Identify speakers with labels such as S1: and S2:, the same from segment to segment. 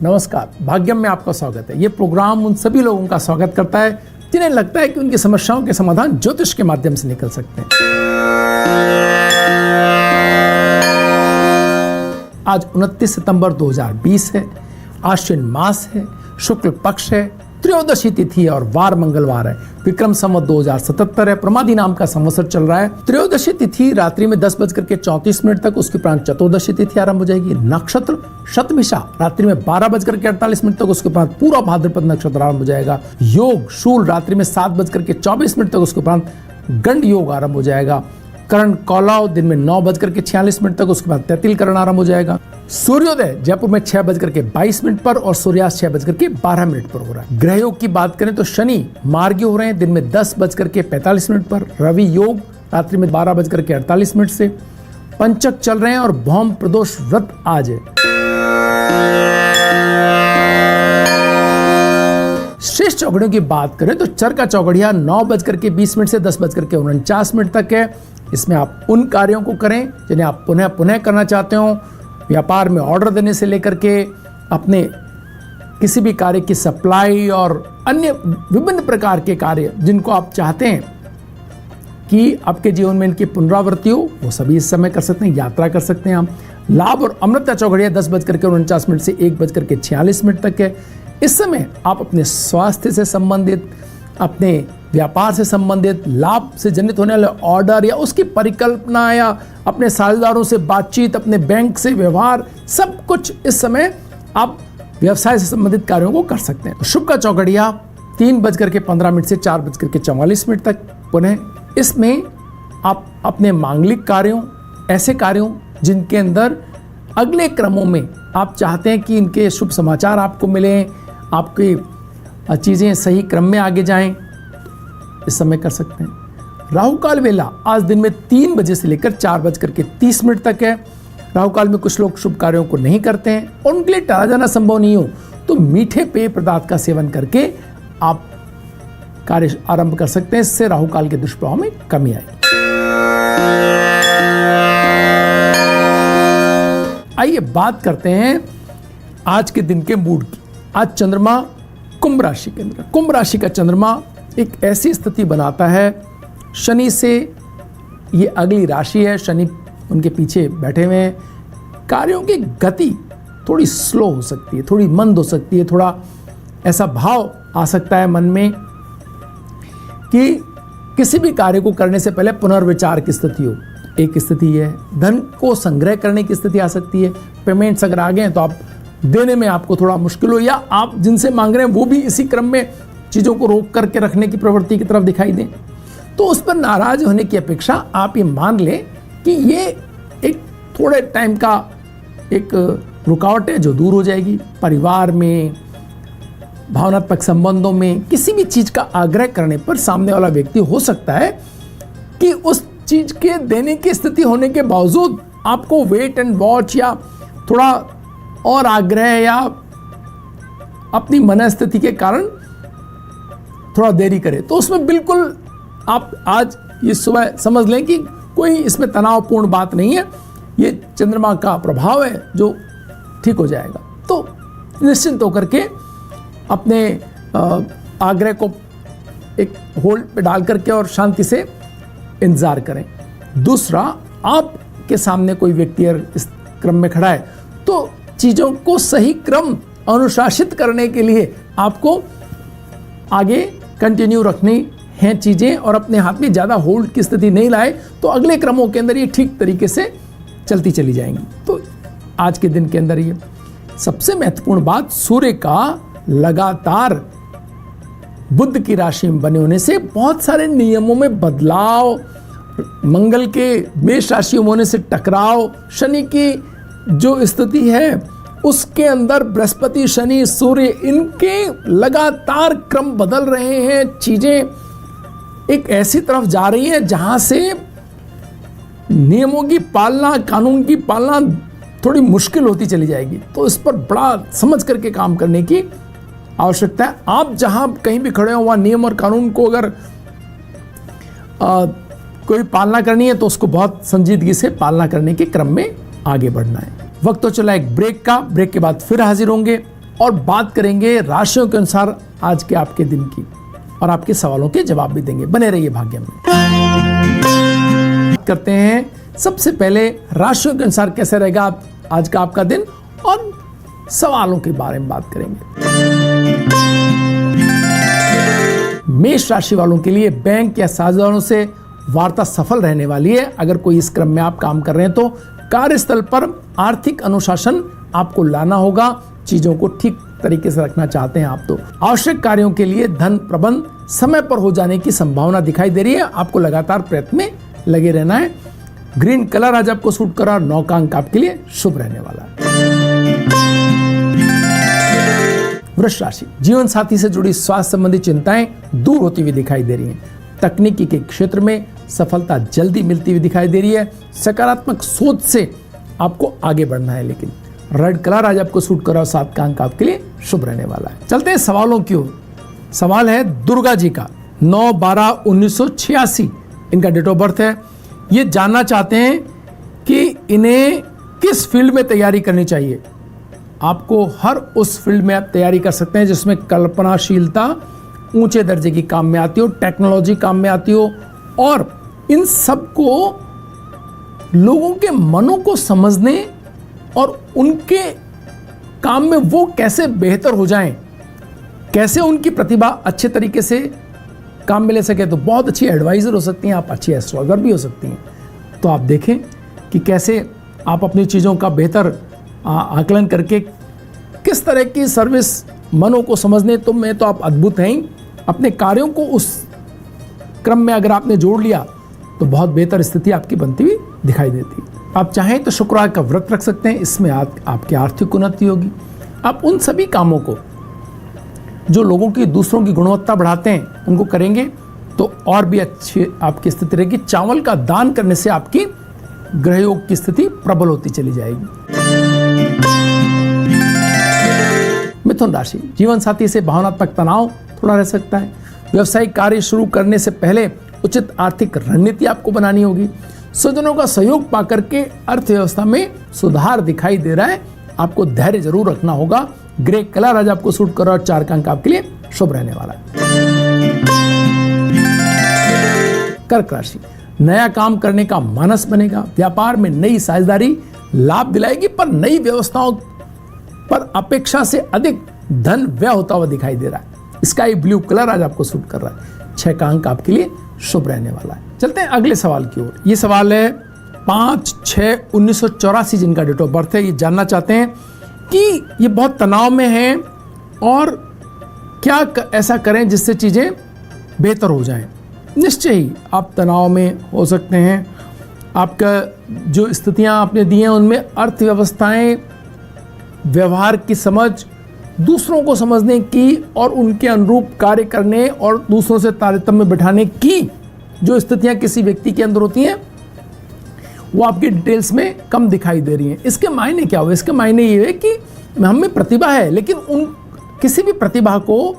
S1: नमस्कार, भाग्यम में आपका स्वागत है। ये प्रोग्राम उन सभी लोगों का स्वागत करता है जिन्हें लगता है कि उनकी समस्याओं के समाधान ज्योतिष के माध्यम से निकल सकते हैं। आज 29 सितंबर 2020 है, आश्विन मास है, शुक्ल पक्ष है, त्रयोदशी तिथि है और वार मंगलवार है। विक्रम संवत 2077 है, प्रमादी नाम का संवत्सर चल रहा है। त्रयोदशी तिथि रात्रि में 10:34 तक, उसके उपरांत चतुर्दशी तिथि आरंभ हो जाएगी। नक्षत्र शतभिषा रात्रि में 12:48 तक, उसके उपरांत पूरा भाद्रपद नक्षत्र आरंभ हो जाएगा। योग शूल रात्रि में 7:24 तक, उसके उपरांत गंड योग आरंभ हो जाएगा। करण कौलाव दिन में 9:46 तक, उसके बाद तैतिल करण आरंभ हो जाएगा। सूर्योदय जयपुर में 6:22 पर और सूर्यास्त 6:12 पर हो रहा है। ग्रह योग की बात करें तो शनि मार्गी हो रहे हैं दिन में 10:45 पर। रवि योग रात्रि में 12:48 से। पंचक चल रहे हैं और भौम प्रदोष व्रत आज है। शेष चौघड़ियों की बात करें तो चर का चौघड़िया 9:20 से 10:49 तक है। इसमें आप उन कार्यों को करें जिन्हें आप पुनः करना चाहते हो। व्यापार में ऑर्डर देने से लेकर के अपने किसी भी कार्य की सप्लाई और अन्य विभिन्न प्रकार के कार्य जिनको आप चाहते हैं कि आपके जीवन में इनकी पुनरावृत्ति हो, वो सभी इस समय कर सकते हैं। यात्रा कर सकते हैं आप। लाभ और अमृत का चौघड़िया 10:49 से 1:46 तक है। इस समय आप अपने स्वास्थ्य से संबंधित, अपने व्यापार से संबंधित, लाभ से जनित होने वाले ऑर्डर या उसकी परिकल्पना या अपने साझेदारों से बातचीत, अपने बैंक से व्यवहार, सब कुछ इस समय आप व्यवसाय से संबंधित कार्यों को कर सकते हैं। शुभ का चौघड़िया 3:15 से 4:44 तक। पुनः इसमें आप अपने मांगलिक कार्यों, ऐसे कार्यों जिनके अंदर अगले क्रमों में आप चाहते हैं कि इनके शुभ समाचार आपको मिलें, आपकी चीज़ें सही क्रम में आगे जाएं, इस समय कर सकते हैं। राहु काल वेला आज दिन में 3 बजे से लेकर 4:30 तक है। राहु काल में कुछ लोग शुभ कार्यों को नहीं करते हैं और उनके लिए टाला जाना संभव नहीं हो तो मीठे पेय पदार्थ का सेवन करके आप कार्य आरंभ कर सकते हैं। इससे राहु काल के दुष्प्रभाव में कमी आएगी। आइए बात करते हैं आज के दिन के मूड की। आज चंद्रमा कुंभ राशि के अंदर। कुंभ राशि का चंद्रमा एक ऐसी स्थिति बनाता है, शनि से ये अगली राशि है, शनि उनके पीछे बैठे हुए हैं। कार्यों की गति थोड़ी स्लो हो सकती है, थोड़ी मंद हो सकती है, थोड़ा ऐसा भाव आ सकता है मन में कि किसी भी कार्य को करने से पहले पुनर्विचार की स्थिति हो। एक स्थिति है धन को संग्रह करने की स्थिति आ सकती है। पेमेंट्स अगर आ गए हैं तो आप देने में आपको थोड़ा मुश्किल हो, या आप जिनसे मांग रहे हैं वो भी इसी क्रम में चीज़ों को रोक करके रखने की प्रवृत्ति की तरफ दिखाई दें, तो उस पर नाराज होने की अपेक्षा आप ये मान लें कि ये एक थोड़े टाइम का एक रुकावट है जो दूर हो जाएगी। परिवार में, भावनात्मक संबंधों में किसी भी चीज़ का आग्रह करने पर सामने वाला व्यक्ति हो सकता है कि उस चीज़ के देने की स्थिति होने के बावजूद आपको वेट एंड वॉच या थोड़ा और आग्रह या अपनी मनस्थिति के कारण थोड़ा देरी करे, तो उसमें बिल्कुल आप आज ये सुबह समझ लें कि कोई इसमें तनावपूर्ण बात नहीं है। ये चंद्रमा का प्रभाव है जो ठीक हो जाएगा। तो निश्चिंत होकर के अपने आग्रह को एक होल्ड पे डाल करके और शांति से इंतजार करें। दूसरा, आपके सामने कोई व्यक्ति इस क्रम में खड़ा है तो चीज़ों को सही क्रम अनुशासित करने के लिए आपको आगे कंटिन्यू रखनी हैं चीज़ें और अपने हाथ में ज़्यादा होल्ड की स्थिति नहीं लाए तो अगले क्रमों के अंदर ये ठीक तरीके से चलती चली जाएंगी। तो आज के दिन के अंदर ये सबसे महत्वपूर्ण बात, सूर्य का लगातार बुध की राशि में बने होने से बहुत सारे नियमों में बदलाव, मंगल के मेष राशि में होने से टकराव, शनि की जो स्थिति है उसके अंदर बृहस्पति, शनि, सूर्य, इनके लगातार क्रम बदल रहे हैं। चीजें एक ऐसी तरफ जा रही हैं जहां से नियमों की पालना, कानून की पालना थोड़ी मुश्किल होती चली जाएगी। तो इस पर बड़ा समझ करके काम करने की आवश्यकता है। आप जहां कहीं भी खड़े हो वहां नियम और कानून को अगर कोई पालना करनी है तो उसको बहुत संजीदगी से पालना करने के क्रम में आगे बढ़ना है। वक्त तो चला एक ब्रेक का। ब्रेक के बाद फिर हाजिर होंगे और बात करेंगे राशियों के अनुसार आज के आपके दिन की, और आपके सवालों के जवाब भी देंगे। बने रहिए भाग्य में। बात करते हैं सबसे पहले राशियों के अनुसार कैसे रहेगा आज का आपका दिन, और सवालों के बारे में बात करेंगे। मेष राशि वालों के लिए बैंक या साझेदारों से वार्ता सफल रहने वाली है। अगर कोई इस क्रम में आप काम कर रहे हैं तो कार्यस्थल पर आर्थिक अनुशासन आपको लाना होगा। चीजों को ठीक तरीके से रखना चाहते हैं आप तो आवश्यक कार्यों के लिए धन प्रबंध समय पर हो जाने की संभावना दिखाई दे रही है। आपको लगातार प्रयत्न में लगे रहना है। ग्रीन कलर आज आपको सूट कर रहा है। 9 का अंक आपके लिए शुभ रहने वाला है। वृष राशि, जीवन साथी से जुड़ी स्वास्थ्य संबंधी चिंताएं दूर होती हुई दिखाई दे रही हैं। तकनीकी के क्षेत्र में सफलता जल्दी मिलती हुई दिखाई दे रही है। सकारात्मक सोच से आपको आगे बढ़ना है। लेकिन रेड कलर आज आपको सूट कर रहा है। 7 का अंक आपके लिए शुभ रहने वाला है। चलते हैं सवालों की ओर। सवाल है दुर्गा जी का। 9/12/1986 इनका डेट ऑफ बर्थ है। ये जानना चाहते हैं कि इन्हें किस फील्ड में तैयारी करनी चाहिए। आपको हर उस फील्ड में आप तैयारी कर सकते हैं जिसमें कल्पनाशीलता ऊंचे दर्जे की काम में आती हो, टेक्नोलॉजी काम में आती हो, और इन सब को लोगों के मनों को समझने और उनके काम में वो कैसे बेहतर हो जाएं, कैसे उनकी प्रतिभा अच्छे तरीके से काम में ले सके। तो बहुत अच्छी एडवाइजर हो सकती हैं आप, अच्छी एस्ट्रोलॉजर भी हो सकती हैं। तो आप देखें कि कैसे आप अपनी चीज़ों का बेहतर आकलन करके किस तरह की सर्विस मनों को समझने तो में तो आप अद्भुत हैं ही। अपने कार्यों को उस क्रम में अगर आपने जोड़ लिया तो बहुत बेहतर स्थिति आपकी बनती हुई दिखाई देती है। आप चाहें तो शुक्रवार का व्रत रख सकते हैं। इसमें आपकी आर्थिक उन्नति होगी। आप उन सभी कामों को जो लोगों की दूसरों की गुणवत्ता बढ़ाते हैं उनको करेंगे तो और भी अच्छी आपकी स्थिति रहेगी। चावल का दान करने से आपकी ग्रह योग की स्थिति प्रबल होती चली जाएगी। मिथुन राशि, जीवन साथी से भावनात्मक तनाव थोड़ा रह सकता है। व्यवसायिक कार्य शुरू करने से पहले उचित आर्थिक रणनीति आपको बनानी होगी। स्वजनों का सहयोग पाकर के अर्थव्यवस्था में सुधार दिखाई दे रहा है। आपको धैर्य जरूर रखना होगा। ग्रे कलर आज आपको सूट कर रहा है। 4 का अंक आपके लिए शुभ रहने वाला है। कर्क राशि, नया काम करने का मानस बनेगा। व्यापार में नई साझेदारी लाभ दिलाएगी, पर नई व्यवस्थाओं पर अपेक्षा से अधिक धन व्यय होता हुआ दिखाई दे रहा है। स्काई ब्लू कलर आज आपको सूट कर रहा है। 6 का अंक आपके लिए शुभ रहने वाला है। चलते हैं अगले सवाल की ओर। ये सवाल है 5/6/1984 जिनका डेट ऑफ बर्थ है। ये जानना चाहते हैं कि ये बहुत तनाव में हैं और क्या ऐसा करें जिससे चीजें बेहतर हो जाएं। निश्चय ही आप तनाव में हो सकते हैं। आपका जो स्थितियां आपने दी हैं उनमें अर्थव्यवस्थाएं, व्यवहार की समझ, दूसरों को समझने की और उनके अनुरूप कार्य करने और दूसरों से तारतम्य बिठाने की जो स्थितियां किसी व्यक्ति के अंदर होती हैं वो आपकी डिटेल्स में कम दिखाई दे रही हैं। इसके मायने क्या हुए? इसके मायने ये है कि हम में प्रतिभा है, लेकिन उन किसी भी प्रतिभा को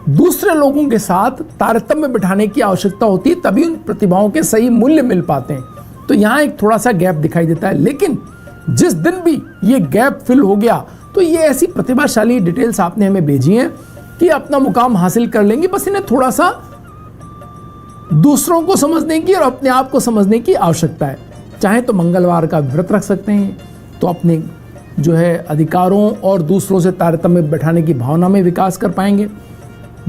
S1: दूसरे लोगों के साथ तारतम्य बिठाने की आवश्यकता होती है, तभी उन प्रतिभाओं के सही मूल्य मिल पाते हैं। तो यहाँ एक थोड़ा सा गैप दिखाई देता है। लेकिन जिस दिन भी ये गैप फिल हो गया तो ये ऐसी प्रतिभाशाली डिटेल्स आपने हमें भेजी हैं कि अपना मुकाम हासिल कर लेंगे। बस इन्हें थोड़ा सा दूसरों को समझने की और अपने आप को समझने की आवश्यकता है। चाहे तो मंगलवार का व्रत रख सकते हैं, तो अपने जो है अधिकारों और दूसरों से तारतम्य बैठाने की भावना में विकास कर पाएंगे।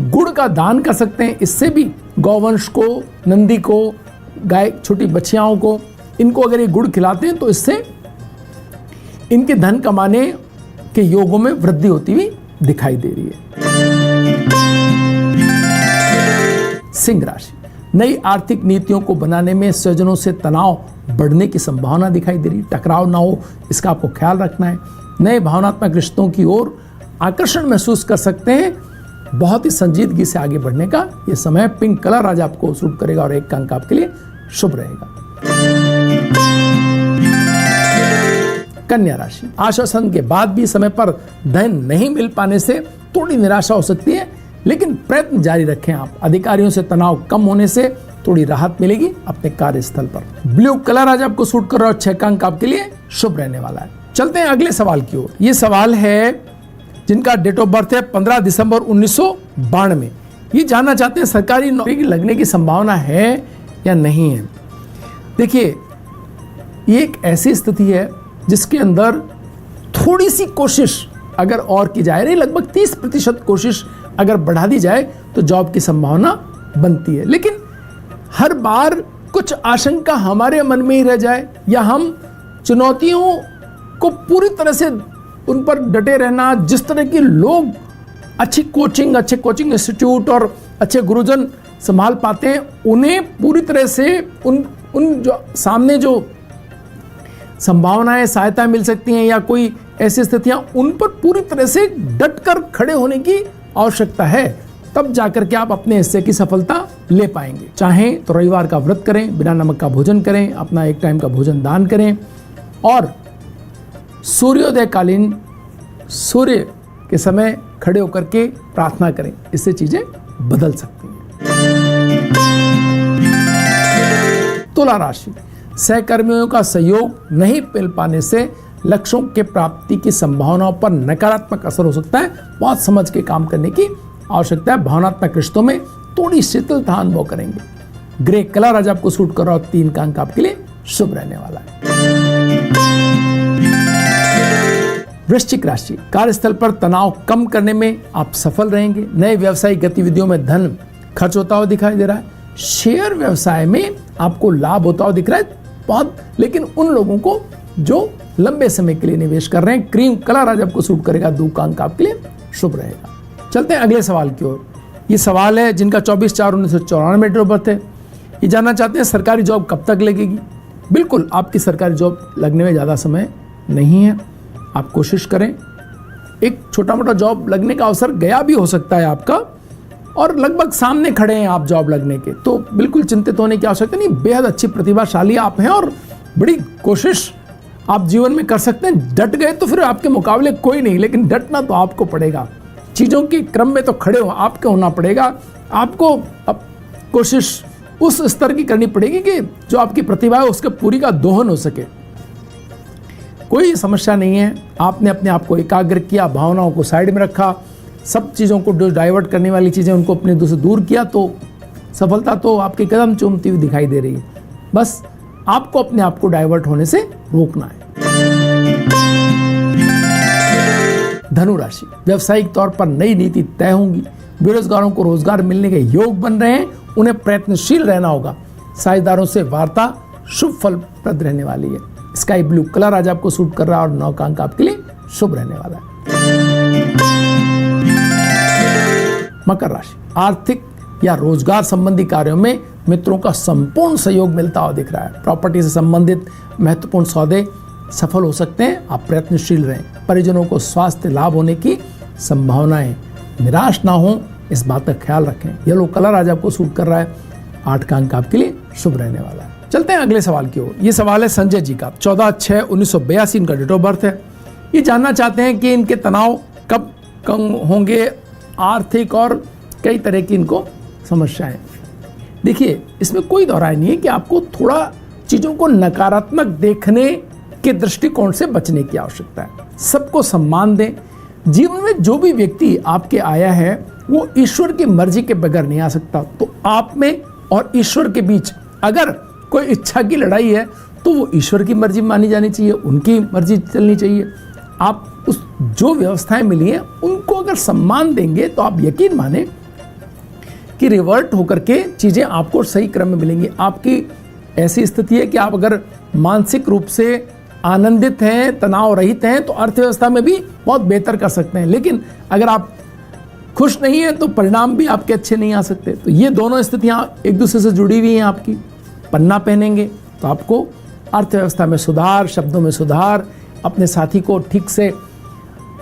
S1: गुड़ का दान कर सकते हैं। इससे भी गौवंश को, नंदी को, गाय, छोटी बच्चियाओं को, इनको अगर ये गुड़ खिलाते हैं तो इससे इनके धन कमाने के योगों में वृद्धि होती हुई दिखाई दे रही है। सिंह राशि, नई आर्थिक नीतियों को बनाने में स्वजनों से तनाव बढ़ने की संभावना दिखाई दे रही। टकराव ना हो इसका आपको ख्याल रखना है। नए भावनात्मक रिश्तों की ओर आकर्षण महसूस कर सकते हैं। बहुत ही संजीदगी से आगे बढ़ने का यह समय। पिंक कलर आज आपको सूट करेगा और 1 का अंक आपके लिए शुभ रहेगा। कन्या राशि, आश्वासन के बाद भी समय पर धन नहीं मिल पाने से थोड़ी निराशा हो सकती है, लेकिन प्रयत्न जारी रखें आप। अधिकारियों से तनाव कम होने से थोड़ी राहत मिलेगी अपने कार्यस्थल पर। ब्लू कलर आज आपको सूट कर रहा है और 6 का अंक आपके लिए शुभ रहने वाला है। चलते हैं अगले सवाल की ओर। ये सवाल है जिनका डेट ऑफ बर्थ है 15 दिसंबर 1992, ये जानना चाहते हैं सरकारी नौकरी लगने की संभावना है या नहीं है। देखिए, ये एक ऐसी स्थिति है जिसके अंदर थोड़ी सी कोशिश अगर और की जाए, लगभग 30% कोशिश अगर बढ़ा दी जाए तो जॉब की संभावना बनती है। लेकिन हर बार कुछ आशंका हमारे मन में ही रह जाए, या हम चुनौतियों को पूरी तरह से उन पर डटे रहना, जिस तरह के लोग अच्छे कोचिंग इंस्टीट्यूट और अच्छे गुरुजन संभाल पाते हैं, उन्हें पूरी तरह से उन जो सामने जो संभावनाएं, सहायता मिल सकती हैं या कोई ऐसी स्थितियां, उन पर पूरी तरह से डट कर खड़े होने की आवश्यकता है। तब जाकर के आप अपने हिस्से की सफलता ले पाएंगे। चाहें तो रविवार का व्रत करें, बिना नमक का भोजन करें, अपना एक टाइम का भोजन दान करें और सूर्योदय कालीन सूर्य के समय खड़े होकर के प्रार्थना करें। इससे चीजें बदल सकती हैं। तुला राशि, सहकर्मियों का सहयोग नहीं मिल पाने से लक्ष्यों के प्राप्ति की संभावनाओं पर नकारात्मक असर हो सकता है। बहुत समझ के काम करने की आवश्यकता है। भावनात्मक रिश्तों में थोड़ी शिथिलता अनुभव करेंगे। ग्रे कलर आज आपको सूट कर रहा है, 3 का अंक आपके लिए शुभ रहने वाला है। वृश्चिक राशि, कार्यस्थल पर तनाव कम करने में आप सफल रहेंगे। नए व्यवसायिक गतिविधियों में धन खर्च होता हुआ दिखाई दे रहा है। शेयर व्यवसाय में आपको लाभ होता हुआ दिख रहा है बहुत, लेकिन उन लोगों को जो लंबे समय के लिए निवेश कर रहे हैं। क्रीम कलर आज आपको सूट करेगा, 2 का अंक आपके लिए शुभ रहेगा। चलते हैं अगले सवाल की ओर। ये सवाल है जिनका 24/4/1994 में डेट ऑफ बर्थ है। ये जानना चाहते हैं सरकारी जॉब कब तक लगेगी। बिल्कुल, आपकी सरकारी जॉब लगने में ज़्यादा समय नहीं है। आप कोशिश करें। एक छोटा मोटा जॉब लगने का अवसर गया भी हो सकता है आपका, और लगभग सामने खड़े हैं आप जॉब लगने के, तो बिल्कुल चिंतित होने की आवश्यकता नहीं। बेहद अच्छी प्रतिभाशाली आप हैं और बड़ी कोशिश आप जीवन में कर सकते हैं। डट गए तो फिर आपके मुकाबले कोई नहीं, लेकिन डटना तो आपको पड़ेगा। चीज़ों के क्रम में तो खड़े हो आपको होना पड़ेगा। आपको अब कोशिश उस स्तर की करनी पड़ेगी कि जो आपकी प्रतिभा है उसके पूरी का दोहन हो सके। कोई समस्या नहीं है। आपने अपने आप को एकाग्र किया, भावनाओं को साइड में रखा, सब चीज़ों को डाइवर्ट करने वाली चीज़ें उनको अपने से दूर किया, तो सफलता तो आपके कदम चूमती हुई दिखाई दे रही है। बस आपको अपने आप को डाइवर्ट होने से रोकना है। धनु राशि, व्यावसायिक तौर पर नई नीति तय होंगी। बेरोजगारों को रोजगार मिलने के योग बन रहे हैं, उन्हें प्रयत्नशील रहना होगा। साझेदारों से वार्ता शुभ फलप्रद रहने वाली है। स्काई ब्लू कलर आज आपको सूट कर रहा है और 9 का अंक आपके लिए शुभ रहने वाला है। मकर राशि, आर्थिक या रोजगार संबंधी कार्यों में मित्रों का संपूर्ण सहयोग मिलता हुआ दिख रहा है। प्रॉपर्टी से संबंधित महत्वपूर्ण सौदे सफल हो सकते हैं। आप प्रयत्नशील रहें। परिजनों को स्वास्थ्य लाभ होने की संभावनाएं, निराश ना हो इस बात का ख्याल रखें। येलो कलर आज आपको सूट कर रहा है, 8 का अंक आपके लिए शुभ रहने वाला है। चलते हैं अगले सवाल की ओर। ये सवाल है संजय जी का, 14/6/1982 इनका डेट ऑफ बर्थ है। ये जानना चाहते हैं कि इनके तनाव कब कम होंगे, आर्थिक और कई तरह की इनको समस्याएं। देखिए, इसमें कोई दोहराई नहीं है कि आपको थोड़ा चीज़ों को नकारात्मक देखने के दृष्टिकोण से बचने की आवश्यकता है। सबको सम्मान दें। जीवन में जो भी व्यक्ति आपके आया है वो ईश्वर की मर्जी के बगैर नहीं आ सकता। तो आप में और ईश्वर के बीच अगर कोई इच्छा की लड़ाई है तो वो ईश्वर की मर्जी मानी जानी चाहिए, उनकी मर्जी चलनी चाहिए। आप उस जो व्यवस्थाएं मिली हैं उनको अगर सम्मान देंगे तो आप यकीन माने कि रिवर्ट होकर के चीज़ें आपको सही क्रम में मिलेंगी। आपकी ऐसी स्थिति है कि आप अगर मानसिक रूप से आनंदित हैं, तनाव रहित हैं, तो अर्थव्यवस्था में भी बहुत बेहतर कर सकते हैं। लेकिन अगर आप खुश नहीं हैं तो परिणाम भी आपके अच्छे नहीं आ सकते। तो ये दोनों स्थितियां एक दूसरे से जुड़ी हुई हैं। आपकी पन्ना पहनेंगे तो आपको अर्थव्यवस्था में सुधार, शब्दों में सुधार, अपने साथी को ठीक से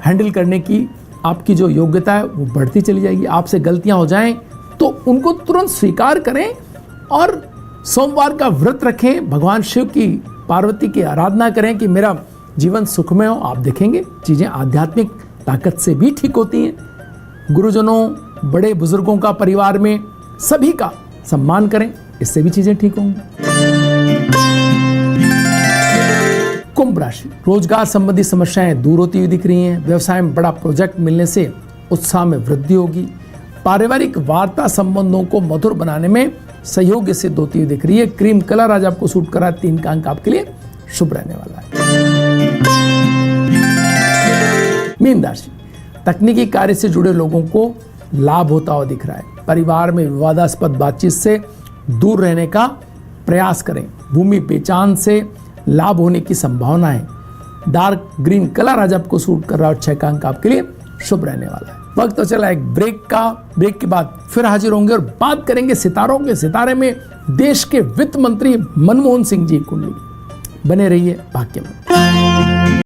S1: हैंडल करने की आपकी जो योग्यता है वो बढ़ती चली जाएगी। आपसे गलतियां हो जाएं तो उनको तुरंत स्वीकार करें और सोमवार का व्रत रखें। भगवान शिव की, पार्वती की आराधना करें कि मेरा जीवन सुखमय हो। आप देखेंगे चीज़ें आध्यात्मिक ताकत से भी ठीक होती हैं। गुरुजनों, बड़े बुजुर्गों का परिवार में सभी का सम्मान करें, इससे भी चीज़ें ठीक होंगी। कुंभ राशि, रोजगार संबंधी समस्याएं दूर होती हुई दिख रही हैं। व्यवसाय में बड़ा प्रोजेक्ट मिलने से उत्साह में वृद्धि होगी। पारिवारिक वार्ता संबंधों को मधुर बनाने में सहयोग सिद्ध होती हुई दिख रही है। क्रीम कलर आज आपको सूट कर रहा है। 3 का अंक आपके लिए शुभ रहने वाला है। मीन राशि, तकनीकी कार्य से जुड़े लोगों को लाभ होता हुआ दिख रहा है। परिवार में विवादास्पद बातचीत से दूर रहने का प्रयास करें। भूमि बेचान से लाभ होने की संभावना है। डार्क ग्रीन कलर आज आपको सूट कर रहा है और 6 का अंक आपके लिए शुभ रहने वाला है। वक्त तो चला एक ब्रेक का। ब्रेक के बाद फिर हाजिर होंगे और बात करेंगे सितारों के सितारे में देश के वित्त मंत्री मनमोहन सिंह जी की कुंडली। बने रहिए भाग्य में।